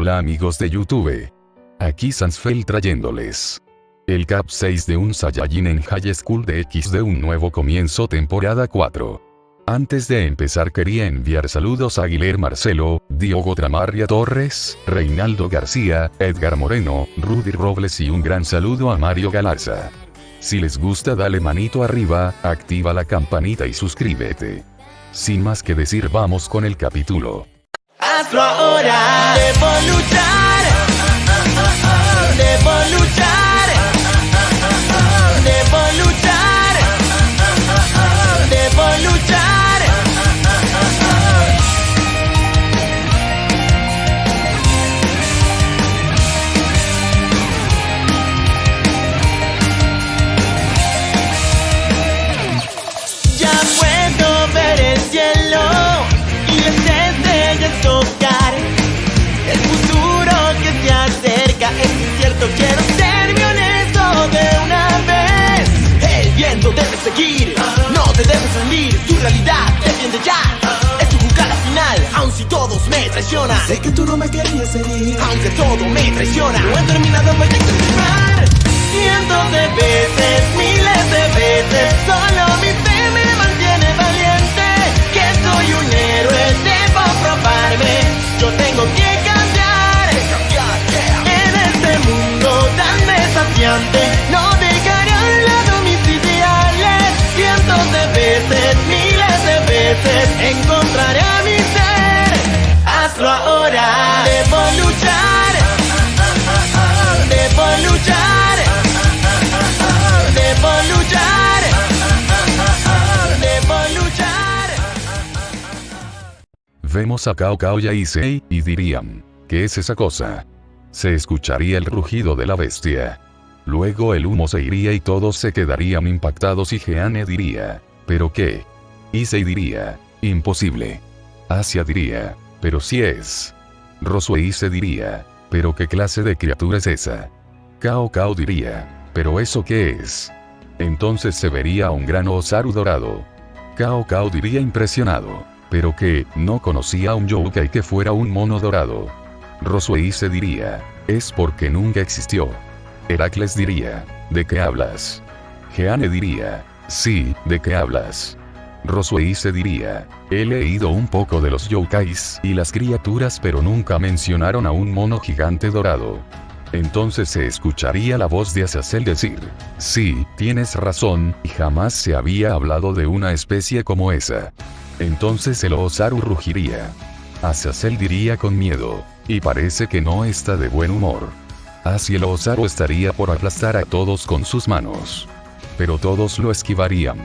Hola amigos de YouTube. Aquí Sansfeld trayéndoles el Cap 6 de un Saiyajin en High School DX de un nuevo comienzo temporada 4. Antes de empezar quería enviar saludos a Aguilar Marcelo, Diogo Tramarria Torres, Reinaldo García, Edgar Moreno, Rudy Robles y un gran saludo a Mario Galarza. Si les gusta dale manito arriba, activa la campanita y suscríbete. Sin más que decir vamos con el capítulo. Hazlo ahora, debo luchar, debo luchar, debo luchar, debo luchar. Ya puedo ver el cielo y las estrellas tocar el futuro que se acerca. Es incierto, quiero ser bien honesto de una vez. El viento debe seguir, no te debes rendir. Tu realidad defiende ya, es tu jugada final. Aun si todos me traicionan, Sé que tú no me querías herir, aunque todo me traiciona, no he terminado, voy a continuar. Cientos de veces, miles de veces, solo mi fe me mantiene valiente. Que soy un héroe, debo probarme, yo tengo que cambiar. En este mundo tan desafiante, no dejaré a un lado mis ideales. Cientos de veces, miles de veces, encontraré a mi ser. Hazlo ahora, debo luchar, debo luchar, debo luchar, debo luchar. Vemos a Cao Cao y a Issei, y dirían, ¿qué es esa cosa? Se escucharía el rugido de la bestia. Luego el humo se iría y todos se quedarían impactados y Jeanne diría, ¿pero qué? Issei diría, imposible. Asia diría, pero sí es. Rosue se diría, ¿pero qué clase de criatura es esa? Cao Cao diría, ¿pero eso qué es? Entonces se vería un gran Osaru dorado. Cao Cao diría impresionado, pero que no conocía a un yokai que fuera un mono dorado. Rosue se diría, es porque nunca existió. Heracles diría, ¿de qué hablas? Jeanne diría, sí, ¿de qué hablas? Rosue se diría, he leído un poco de los yokais y las criaturas pero nunca mencionaron a un mono gigante dorado. Entonces se escucharía la voz de Azazel decir, sí, tienes razón, y jamás se había hablado de una especie como esa. Entonces el Osaru rugiría. Azazel diría con miedo, y parece que no está de buen humor. Así el Osaru estaría por aplastar a todos con sus manos. Pero todos lo esquivarían.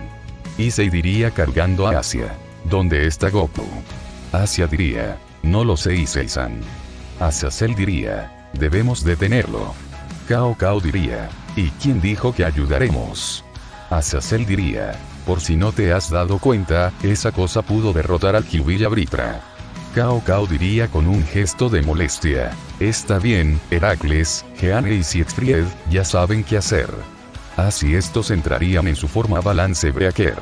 Issei diría cargando a Asia, ¿dónde está Goku? Asia diría, no lo sé Issei-san. Azazel diría, debemos detenerlo. Cao Cao diría, ¿y quién dijo que ayudaremos? Azazel diría, por si no te has dado cuenta, esa cosa pudo derrotar al Kyuubi Britra. Cao Cao diría con un gesto de molestia, está bien, Heracles, Jeanne y Siegfried, ya saben qué hacer. Así estos entrarían en su forma Balance Breaker.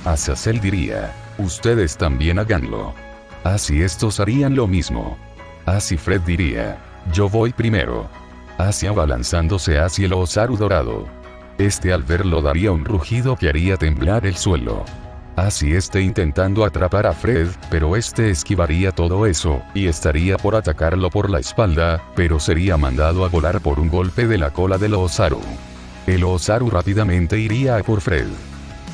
Azazel diría, ustedes también háganlo. Así estos harían lo mismo. Así Fred diría, yo voy primero. Así abalanzándose hacia el Osaru dorado. Este al verlo daría un rugido que haría temblar el suelo. Así intentando atrapar a Fred, pero esquivaría todo eso, y estaría por atacarlo por la espalda, pero sería mandado a volar por un golpe de la cola del Osaru. El Osaru rápidamente iría a por Fred.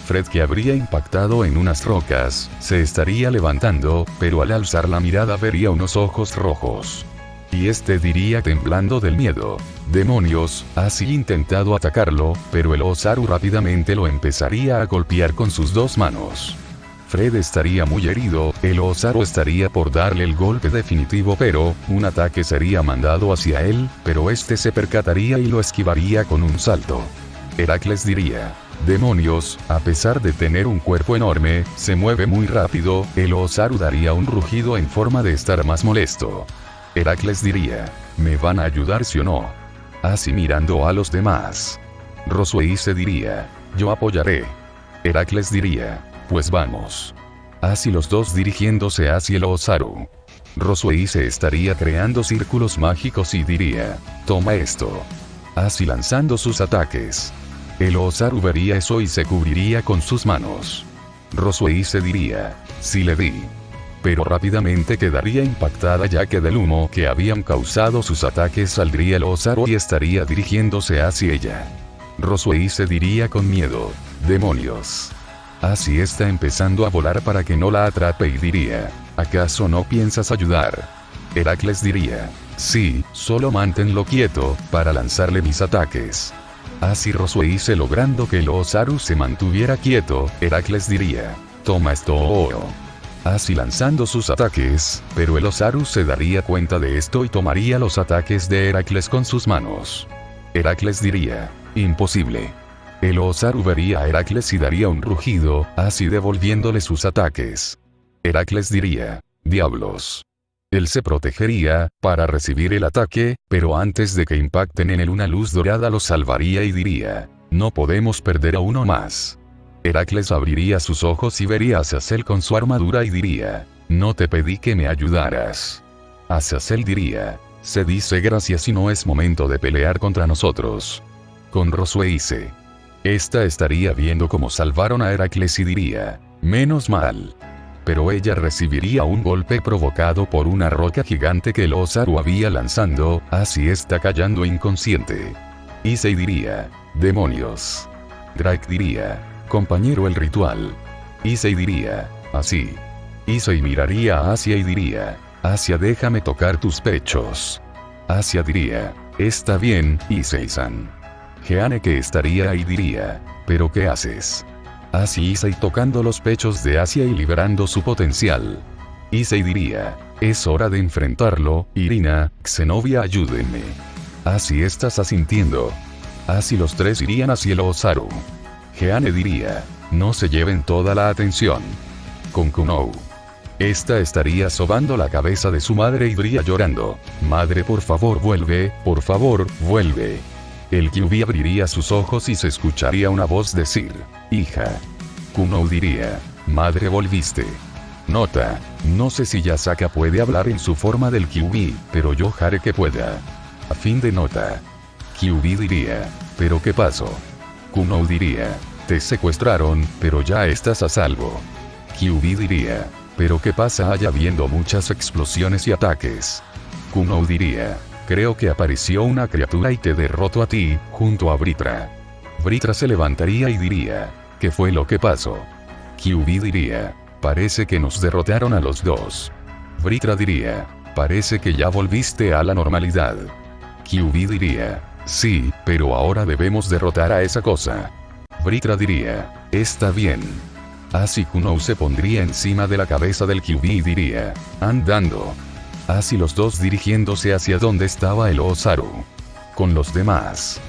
Fred, que habría impactado en unas rocas, se estaría levantando, pero al alzar la mirada vería unos ojos rojos. Y diría temblando del miedo, demonios, así intentado atacarlo, pero el Osaru rápidamente lo empezaría a golpear con sus dos manos. Fred estaría muy herido, el Osaru estaría por darle el golpe definitivo pero, un ataque sería mandado hacia él, pero se percataría y lo esquivaría con un salto. Heracles diría, demonios, a pesar de tener un cuerpo enorme, se mueve muy rápido, el Osaru daría un rugido en forma de estar más molesto. Heracles diría, ¿me van a ayudar sí o no? Así mirando a los demás. Rosue se diría, yo apoyaré. Heracles diría, pues vamos. Así los dos dirigiéndose hacia el Osaru. Rosueise estaría creando círculos mágicos y diría, toma esto. Así lanzando sus ataques. El Osaru vería eso y se cubriría con sus manos. Rosueise diría, sí le di. Pero rápidamente quedaría impactada ya que del humo que habían causado sus ataques saldría el Osaru y estaría dirigiéndose hacia ella. Rosueise diría con miedo, demonios. Así está empezando a volar para que no la atrape y diría, ¿acaso no piensas ayudar? Heracles diría, sí, solo manténlo quieto, para lanzarle mis ataques. Así Rosueise logrando que el Osaru se mantuviera quieto, Heracles diría, toma esto. Así lanzando sus ataques, pero el Osaru se daría cuenta de esto y tomaría los ataques de Heracles con sus manos. Heracles diría, imposible. El Osaru vería a Heracles y daría un rugido, así devolviéndole sus ataques. Heracles diría, diablos. Él se protegería, para recibir el ataque, pero antes de que impacten en él una luz dorada lo salvaría y diría, no podemos perder a uno más. Heracles abriría sus ojos y vería a Azazel con su armadura y diría, no te pedí que me ayudaras. Azazel diría, se dice gracias y no es momento de pelear contra nosotros. Con Rosueise. Esta estaría viendo cómo salvaron a Heracles y diría, menos mal. Pero ella recibiría un golpe provocado por una roca gigante que el Osaru había lanzando, así está cayendo inconsciente. Issei diría, demonios. Drake diría, compañero el ritual. Issei diría, así. Issei miraría a Asia y diría, Asia déjame tocar tus pechos. Asia diría, está bien, Issei-san. Jeane que estaría ahí diría, ¿pero qué haces? Así Issei tocando los pechos de Asia y liberando su potencial. Issei diría, es hora de enfrentarlo, Irina, Zenobia ayúdenme. Así estás asintiendo. Así los tres irían hacia el Osaru. Jeane diría, no se lleven toda la atención. Con Kunou. Esta estaría sobando la cabeza de su madre y diría llorando, madre por favor vuelve, por favor, vuelve. El Kyuubi abriría sus ojos y se escucharía una voz decir, hija. Kunou diría, madre volviste. Nota, no sé si Yasaka puede hablar en su forma del Kyuubi, pero yo haré que pueda. A fin de nota. Kyuubi diría, ¿pero qué pasó? Kunou diría, te secuestraron, pero ya estás a salvo. Kyuubi diría, ¿pero qué pasa allá viendo muchas explosiones y ataques? Kunou diría, creo que apareció una criatura y te derrotó a ti, junto a Vritra. Vritra se levantaría y diría, ¿qué fue lo que pasó? Kyuubi diría, parece que nos derrotaron a los dos. Vritra diría, parece que ya volviste a la normalidad. Kyuubi diría, sí, pero ahora debemos derrotar a esa cosa. Vritra diría, está bien. Así Kunou se pondría encima de la cabeza del Kyuubi y diría, andando. Así los dos dirigiéndose hacia donde estaba el Osaru. Con los demás.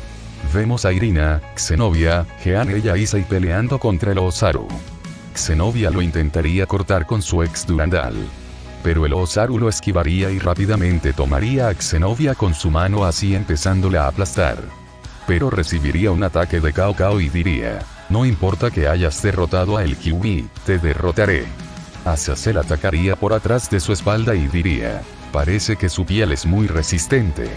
Vemos a Irina, Zenobia, Jeane y Issei peleando contra el Osaru. Zenobia lo intentaría cortar con su ex Durandal. Pero el Osaru lo esquivaría y rápidamente tomaría a Zenobia con su mano así empezándola a aplastar. Pero recibiría un ataque de Cao Cao y diría, no importa que hayas derrotado a el Kyuubi, te derrotaré. Azazel atacaría por atrás de su espalda y diría, parece que su piel es muy resistente.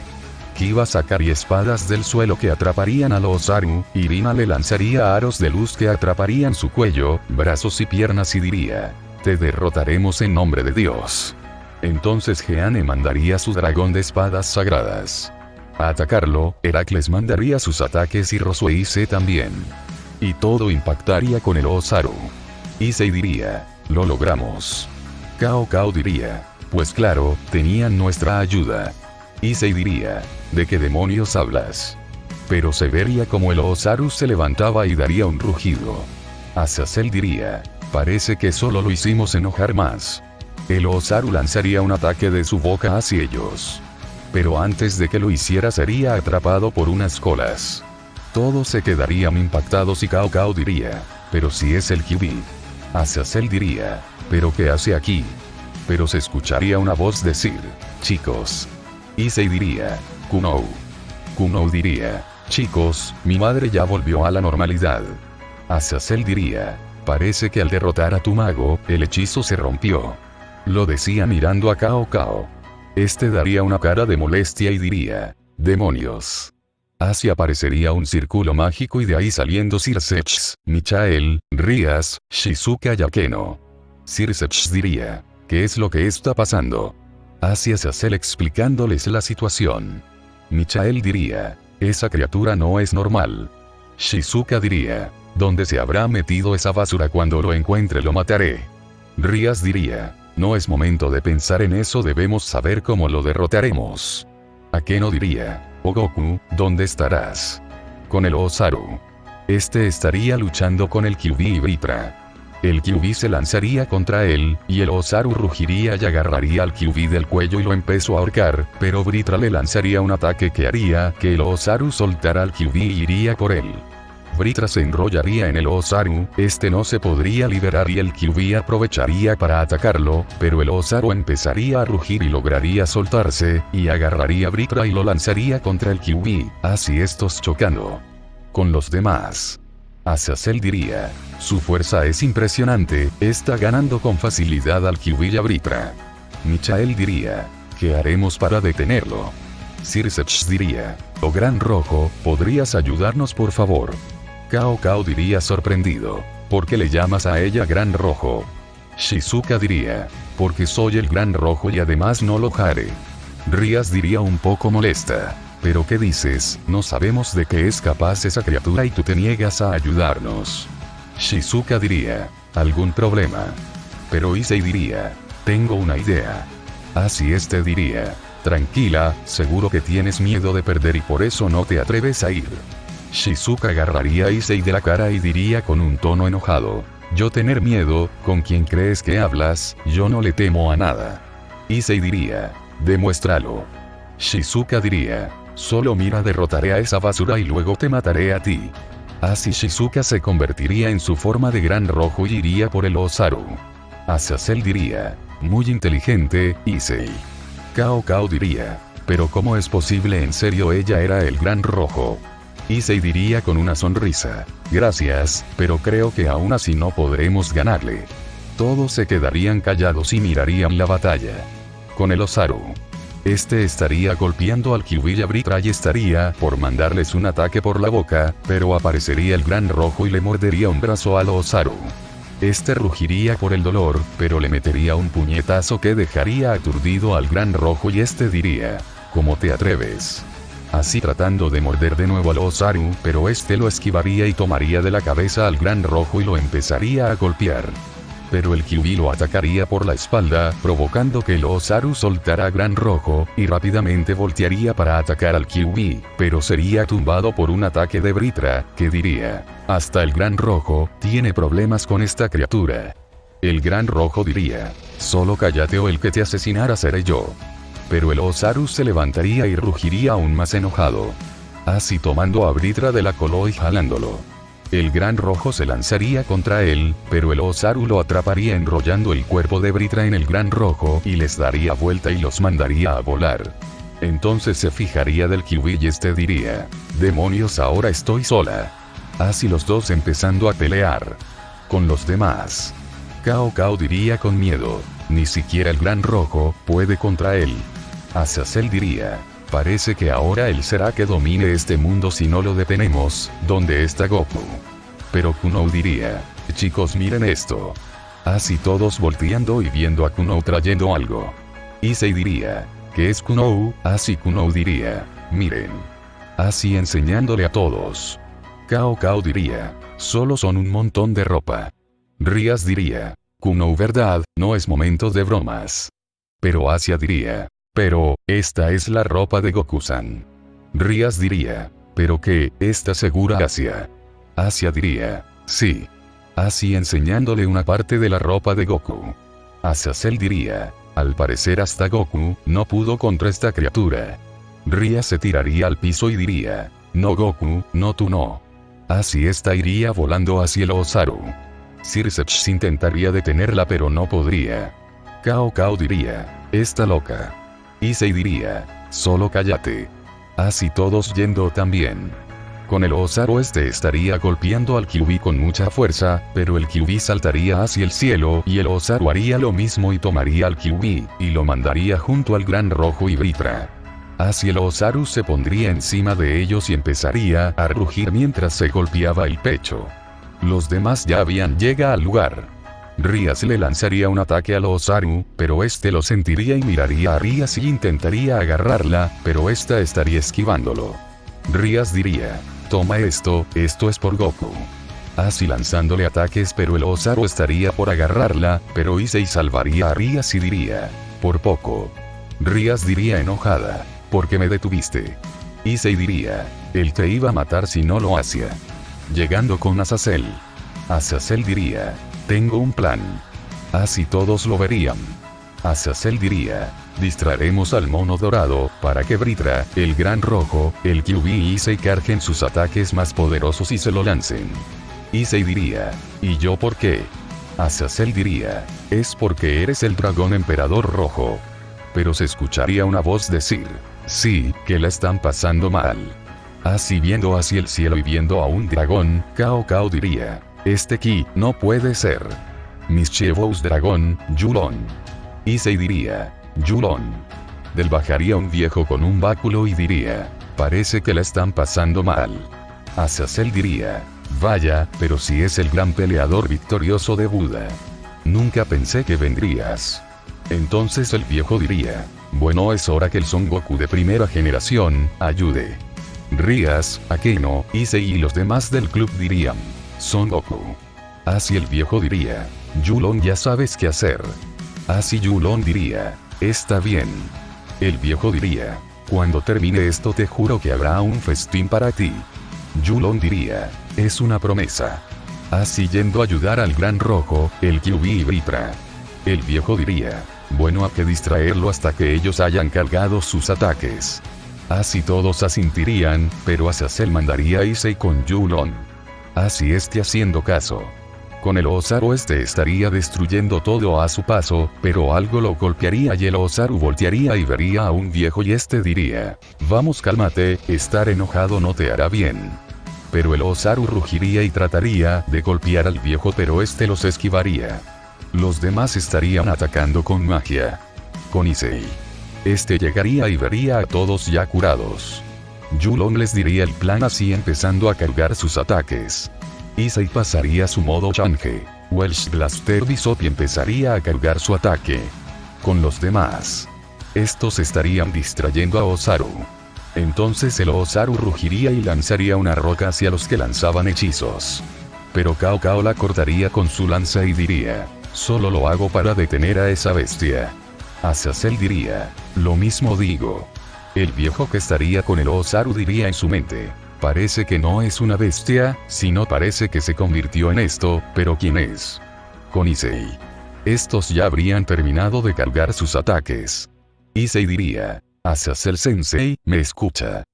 Kiba sacaría espadas del suelo que atraparían al Osaru, Irina le lanzaría aros de luz que atraparían su cuello, brazos y piernas y diría, te derrotaremos en nombre de Dios. Entonces Jeane mandaría su dragón de espadas sagradas. A atacarlo, Heracles mandaría sus ataques y Rosueise también. Y todo impactaría con el Osaru. Issei diría, lo logramos. Cao Cao diría, pues claro, tenían nuestra ayuda. Issei diría, ¿de qué demonios hablas? Pero se vería como el Osaru se levantaba y daría un rugido. Azazel diría, parece que solo lo hicimos enojar más. El Osaru lanzaría un ataque de su boca hacia ellos. Pero antes de que lo hiciera sería atrapado por unas colas. Todos se quedarían impactados y Cao Cao diría, pero si es el Kyuubi. Azazel diría, ¿pero qué hace aquí? Pero se escucharía una voz decir, chicos. Issei diría, Kunou. Kunou diría, chicos, mi madre ya volvió a la normalidad. Azazel diría, parece que al derrotar a tu mago, el hechizo se rompió. Lo decía mirando a Cao Cao. Este daría una cara de molestia y diría: demonios. Así aparecería un círculo mágico y de ahí saliendo Circeps, Michael, Rías, Shizuka y Akeno. Circeps diría: ¿qué es lo que está pasando? Así es Azazel explicándoles la situación. Michael diría: esa criatura no es normal. Shizuka diría: ¿dónde se habrá metido esa basura? Cuando lo encuentre lo mataré. Rías diría: no es momento de pensar en eso, debemos saber cómo lo derrotaremos. Akeno diría: oh Goku, ¿dónde estarás? Con el Osaru. Este estaría luchando con el Kyuubi y Vritra. El Kyuubi se lanzaría contra él, y el Osaru rugiría y agarraría al Kyuubi del cuello y lo empezó a ahorcar, pero Vritra le lanzaría un ataque que haría que el Osaru soltara al Kyuubi y iría por él. Vritra se enrollaría en el Osaru, este no se podría liberar y el Kyuubi aprovecharía para atacarlo, pero el Osaru empezaría a rugir y lograría soltarse, y agarraría a Vritra y lo lanzaría contra el Kyuubi, así estos chocando con los demás. Azazel diría: su fuerza es impresionante, está ganando con facilidad al Kyuubi y a Vritra. Michael diría: ¿qué haremos para detenerlo? Circeps diría: oh Gran Rojo, ¿podrías ayudarnos por favor? Cao Cao diría sorprendido: ¿por qué le llamas a ella Gran Rojo? Shizuka diría: porque soy el Gran Rojo y además no lo haré. Rías diría un poco molesta: ¿pero qué dices? No sabemos de qué es capaz esa criatura y tú te niegas a ayudarnos. Shizuka diría: ¿algún problema? Pero Issei diría: tengo una idea. Así este diría: tranquila, seguro que tienes miedo de perder y por eso no te atreves a ir. Shizuka agarraría a Issei de la cara y diría con un tono enojado: ¿yo tener miedo? ¿Con quién crees que hablas? Yo no le temo a nada. Issei diría: demuéstralo. Shizuka diría: solo mira, derrotaré a esa basura y luego te mataré a ti. Así Shizuka se convertiría en su forma de Gran Rojo y iría por el Osaru. Azazel diría: muy inteligente, Issei. Cao Cao diría: pero ¿cómo es posible? En serio, ella era el Gran Rojo. Issei diría con una sonrisa: gracias, pero creo que aún así no podremos ganarle. Todos se quedarían callados y mirarían la batalla. Con el Osaru. Este estaría golpeando al Kyuubi y a Vritra y estaría por mandarles un ataque por la boca, pero aparecería el Gran Rojo y le mordería un brazo al Osaru. Este rugiría por el dolor, pero le metería un puñetazo que dejaría aturdido al Gran Rojo y este diría: ¿cómo te atreves? Así tratando de morder de nuevo al Osaru, pero este lo esquivaría y tomaría de la cabeza al Gran Rojo y lo empezaría a golpear. Pero el Kyuubi lo atacaría por la espalda, provocando que el Osaru soltara a Gran Rojo, y rápidamente voltearía para atacar al Kyuubi, pero sería tumbado por un ataque de Vritra, que diría: hasta el Gran Rojo tiene problemas con esta criatura. El Gran Rojo diría: solo cállate o el que te asesinara seré yo. Pero el Osaru se levantaría y rugiría aún más enojado. Así tomando a Vritra de la cola y jalándolo. El Gran Rojo se lanzaría contra él, pero el Osaru lo atraparía enrollando el cuerpo de Vritra en el Gran Rojo y les daría vuelta y los mandaría a volar. Entonces se fijaría del Kyuubi y este diría: demonios, ahora estoy sola. Así los dos empezando a pelear con los demás. Cao Cao diría con miedo: ni siquiera el Gran Rojo puede contra él. Azazel diría: parece que ahora él será que domine este mundo si no lo detenemos. ¿Dónde está Goku? Pero Kunou diría: chicos, miren esto. Así todos volteando y viendo a Kunou trayendo algo. Issei diría: ¿qué es Kunou? Así Kunou diría: miren. Así enseñándole a todos. Cao Cao diría: solo son un montón de ropa. Rías diría: Kunou, verdad, no es momento de bromas. Pero Asia diría: pero, esta es la ropa de Goku-san. Rías diría: ¿pero qué? ¿Estás segura, Asia? Asia diría: sí. Así enseñándole una parte de la ropa de Goku. Azazel diría: al parecer hasta Goku no pudo contra esta criatura. Rías se tiraría al piso y diría: no Goku, no tú no. Así esta iría volando hacia el Osaru. Circeps intentaría detenerla pero no podría. Cao Cao diría: está loca. Issei diría: solo cállate. Así todos yendo también. Con el Osaru estaría golpeando al Kyuubi con mucha fuerza, pero el Kyuubi saltaría hacia el cielo y el Osaru haría lo mismo y tomaría al Kyuubi, y lo mandaría junto al Gran Rojo y Vritra. Así el Osaru se pondría encima de ellos y empezaría a rugir mientras se golpeaba el pecho. Los demás ya habían llegado al lugar. Rias le lanzaría un ataque al Osaru, pero lo sentiría y miraría a Rias y intentaría agarrarla, pero estaría esquivándolo. Rias diría: toma esto es por Goku. Así lanzándole ataques, pero el Osaru estaría por agarrarla, pero Issei salvaría a Rias y diría: por poco. Rias diría enojada: ¿por qué me detuviste? Issei diría: él te iba a matar si no lo hacía. Llegando con Azazel. Azazel diría: tengo un plan. Así todos lo verían. Azazel diría: distraeremos al mono dorado, para que Vritra, el Gran Rojo, el Kyuubi y Issei carguen sus ataques más poderosos y se lo lancen. Issei diría: ¿y yo por qué? Azazel diría: es porque eres el dragón emperador rojo. Pero se escucharía una voz decir: sí, que la están pasando mal. Así viendo hacia el cielo y viendo a un dragón, Cao Cao diría: ki no puede ser. Mischievous dragón, Yulon. Issei diría: Yulon. Del bajaría un viejo con un báculo y diría: parece que la están pasando mal. Azazel diría: vaya, pero si es el gran peleador victorioso de Buda. Nunca pensé que vendrías. Entonces el viejo diría: bueno, es hora que el Son Goku de primera generación ayude. Rias, Akeno, Issei y los demás del club dirían: Son Goku. Así el viejo diría: Yulon, ya sabes qué hacer. Así Yulon diría: está bien. El viejo diría: cuando termine esto te juro que habrá un festín para ti. Yulon diría: es una promesa. Así yendo a ayudar al Gran Rojo, el Kyuubi y Vritra. El viejo diría: bueno, hay que distraerlo hasta que ellos hayan cargado sus ataques. Así todos asintirían, pero Azazel mandaría a Issei con Yulon. Así haciendo caso. Con el Osaru estaría destruyendo todo a su paso, pero algo lo golpearía y el Osaru voltearía y vería a un viejo y diría: vamos, cálmate, estar enojado no te hará bien. Pero el Osaru rugiría y trataría de golpear al viejo, pero los esquivaría. Los demás estarían atacando con magia. Con Issei. Llegaría y vería a todos ya curados. Yulon les diría el plan así empezando a cargar sus ataques. Issei pasaría su modo Change. Welsh Blaster Bishop y empezaría a cargar su ataque. Con los demás. Estos estarían distrayendo a Osaru. Entonces el Osaru rugiría y lanzaría una roca hacia los que lanzaban hechizos. Pero Cao Cao la cortaría con su lanza y diría: solo lo hago para detener a esa bestia. Azazel diría: lo mismo digo. El viejo que estaría con el Osaru diría en su mente: parece que no es una bestia, sino parece que se convirtió en esto, pero ¿quién es? Con Issei. Estos ya habrían terminado de cargar sus ataques. Issei diría: Azazel Sensei, ¿me escucha?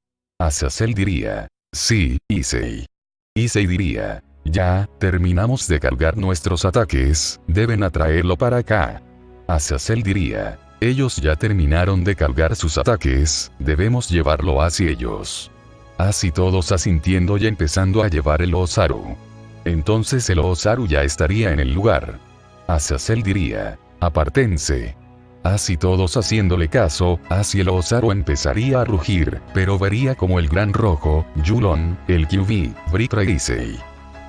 Azazel diría: sí, Issei. Issei diría: ya, terminamos de cargar nuestros ataques, deben atraerlo para acá. Azazel diría: ellos ya terminaron de cargar sus ataques, debemos llevarlo hacia ellos. Así todos asintiendo y empezando a llevar el Osaru. Entonces el Osaru ya estaría en el lugar. Azazel diría: apártense. Así todos haciéndole caso, así el Osaru empezaría a rugir, pero vería como el Gran Rojo, Yulon, el Kyuubi, Vritra y Issei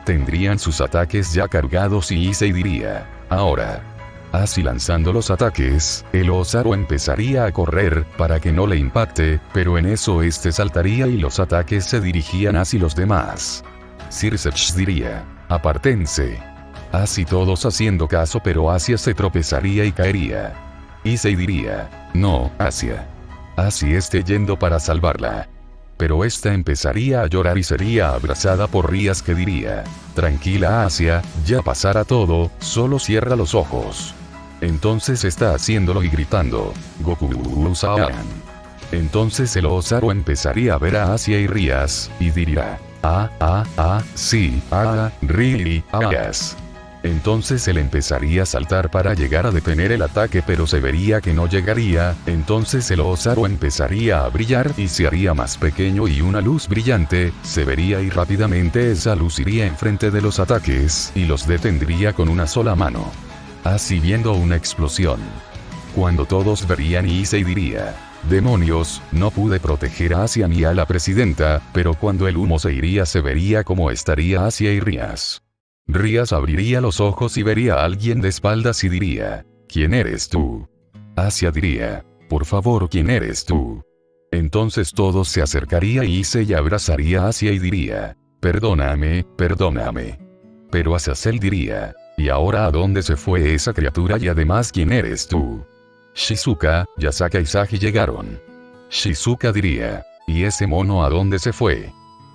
tendrían sus ataques ya cargados y Issei diría: ahora. Así lanzando los ataques, el Osaru empezaría a correr, para que no le impacte, pero en eso saltaría y los ataques se dirigían hacia los demás. Circeps diría: apártense. Así todos haciendo caso, pero Asia se tropezaría y caería. Issei diría: no, Asia. Así yendo para salvarla. Pero empezaría a llorar y sería abrazada por Rias que diría: tranquila Asia, ya pasará todo, solo cierra los ojos. Entonces está haciéndolo y gritando: Goku Saiyan. Entonces el Osaru empezaría a ver a Asia y Rias, y diría: sí, really, yes. Entonces él empezaría a saltar para llegar a detener el ataque, pero se vería que no llegaría, entonces el Osaru empezaría a brillar y se haría más pequeño y una luz brillante se vería y rápidamente esa luz iría enfrente de los ataques y los detendría con una sola mano. Así viendo una explosión. Cuando todos verían y Issei diría: demonios, no pude proteger a Asia ni a la presidenta, pero cuando el humo se iría se vería cómo estaría Asia y Rías. Rías abriría los ojos y vería a alguien de espaldas y diría: ¿quién eres tú? Asia diría: por favor, ¿quién eres tú? Entonces todos se acercaría y Issei abrazaría a Asia y diría: perdóname, perdóname. Pero Azazel diría: ¿y ahora a dónde se fue esa criatura y además quién eres tú? Shizuka, Yasaka y Sagi llegaron. Shizuka diría: ¿y ese mono a dónde se fue?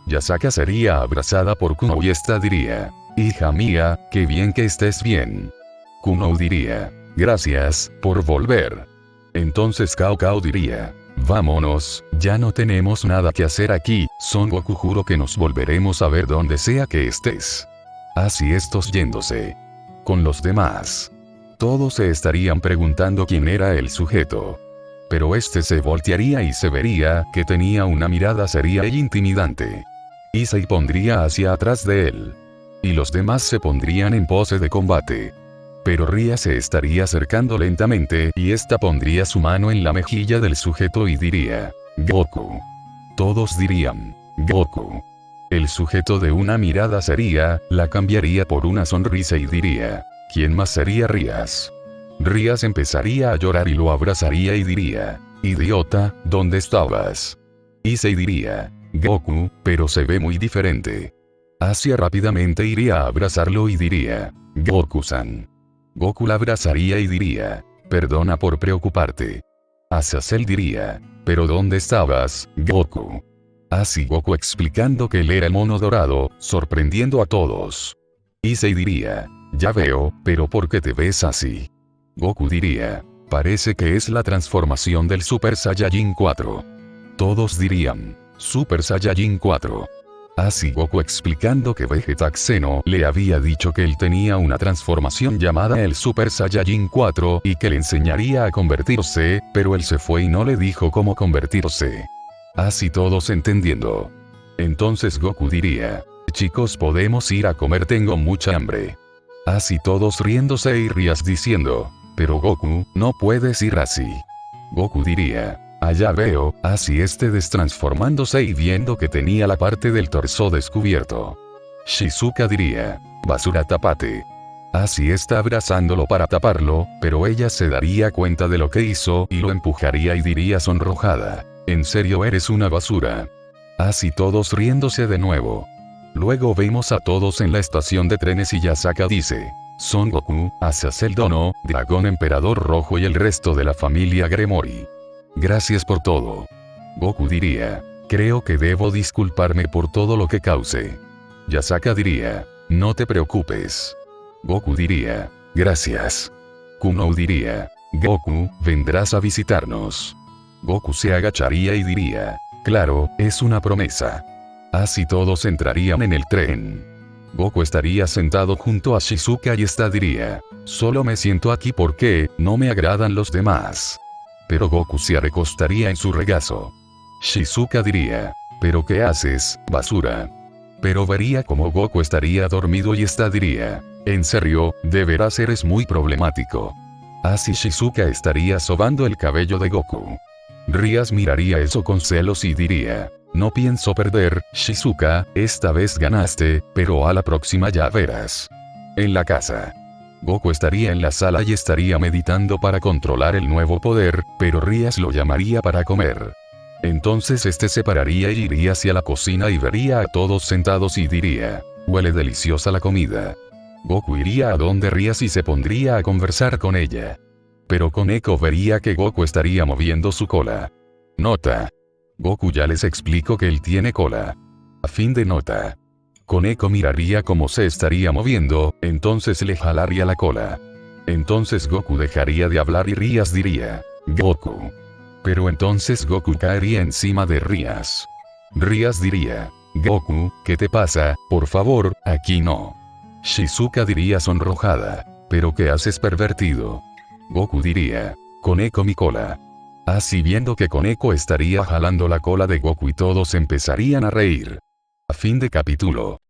Yasaka sería abrazada por Kuno y esta diría: hija mía, qué bien que estés bien. Kuno diría: gracias por volver. Entonces Cao Cao diría: vámonos, ya no tenemos nada que hacer aquí, Son Goku, juro que nos volveremos a ver donde sea que estés. Así estos yéndose. Con los demás. Todos se estarían preguntando quién era el sujeto. Pero este se voltearía y se vería que tenía una mirada seria e intimidante. Issei pondría hacia atrás de él. Y los demás se pondrían en pose de combate. Pero Ria se estaría acercando lentamente y esta pondría su mano en la mejilla del sujeto y diría: Goku. Todos dirían: Goku. El sujeto de una mirada seria, la cambiaría por una sonrisa y diría: ¿quién más sería Rías? Rías empezaría a llorar y lo abrazaría y diría: idiota, ¿dónde estabas? Issei diría: Goku, pero se ve muy diferente. Asia rápidamente iría a abrazarlo y diría: Goku-san. Goku la abrazaría y diría: perdona por preocuparte. Azazel diría: ¿pero dónde estabas, Goku? Así Goku explicando que él era el mono dorado, sorprendiendo a todos. Issei diría: ya veo, pero ¿por qué te ves así? Goku diría: parece que es la transformación del Super Saiyajin 4. Todos dirían: Super Saiyajin 4. Así Goku explicando que Vegeta Xeno le había dicho que él tenía una transformación llamada el Super Saiyajin 4 y que le enseñaría a convertirse, pero él se fue y no le dijo cómo convertirse. Así todos entendiendo. Entonces Goku diría: chicos, podemos ir a comer, tengo mucha hambre. Así todos riéndose y Rías diciendo: pero Goku, no puedes ir así. Goku diría: allá veo, así destransformándose y viendo que tenía la parte del torso descubierto. Shizuka diría: basura, tapate. Así está abrazándolo para taparlo, pero ella se daría cuenta de lo que hizo y lo empujaría y diría sonrojada: en serio eres una basura. Así todos riéndose de nuevo. Luego vemos a todos en la estación de trenes y Yasaka dice: Son Goku, Azazel Dono, Dragón Emperador Rojo y el resto de la familia Gremory. Gracias por todo. Goku diría: creo que debo disculparme por todo lo que cause. Yasaka diría: no te preocupes. Goku diría: gracias. Kuno diría: Goku, vendrás a visitarnos. Goku se agacharía y diría: claro, es una promesa. Así todos entrarían en el tren. Goku estaría sentado junto a Shizuka y esta diría: solo me siento aquí porque no me agradan los demás. Pero Goku se recostaría en su regazo. Shizuka diría: ¿pero qué haces, basura? Pero vería como Goku estaría dormido y esta diría: en serio, de veras eres muy problemático. Así Shizuka estaría sobando el cabello de Goku. Rías miraría eso con celos y diría: no pienso perder, Shizuka, esta vez ganaste, pero a la próxima ya verás. En la casa. Goku estaría en la sala y estaría meditando para controlar el nuevo poder, pero Rías lo llamaría para comer. Entonces se pararía y iría hacia la cocina y vería a todos sentados y diría: huele deliciosa la comida. Goku iría a donde Rías y se pondría a conversar con ella. Pero Koneko vería que Goku estaría moviendo su cola. Nota. Goku ya les explico que él tiene cola. A fin de nota. Koneko miraría cómo se estaría moviendo, entonces le jalaría la cola. Entonces Goku dejaría de hablar y Rías diría: Goku. Pero entonces Goku caería encima de Rías. Rías diría: Goku, ¿qué te pasa? Por favor, aquí no. Shizuka diría sonrojada. ¿Pero qué haces, pervertido? Goku diría. Koneko mi cola. Así viendo que Koneko estaría jalando la cola de Goku y todos empezarían a reír. A fin de capítulo.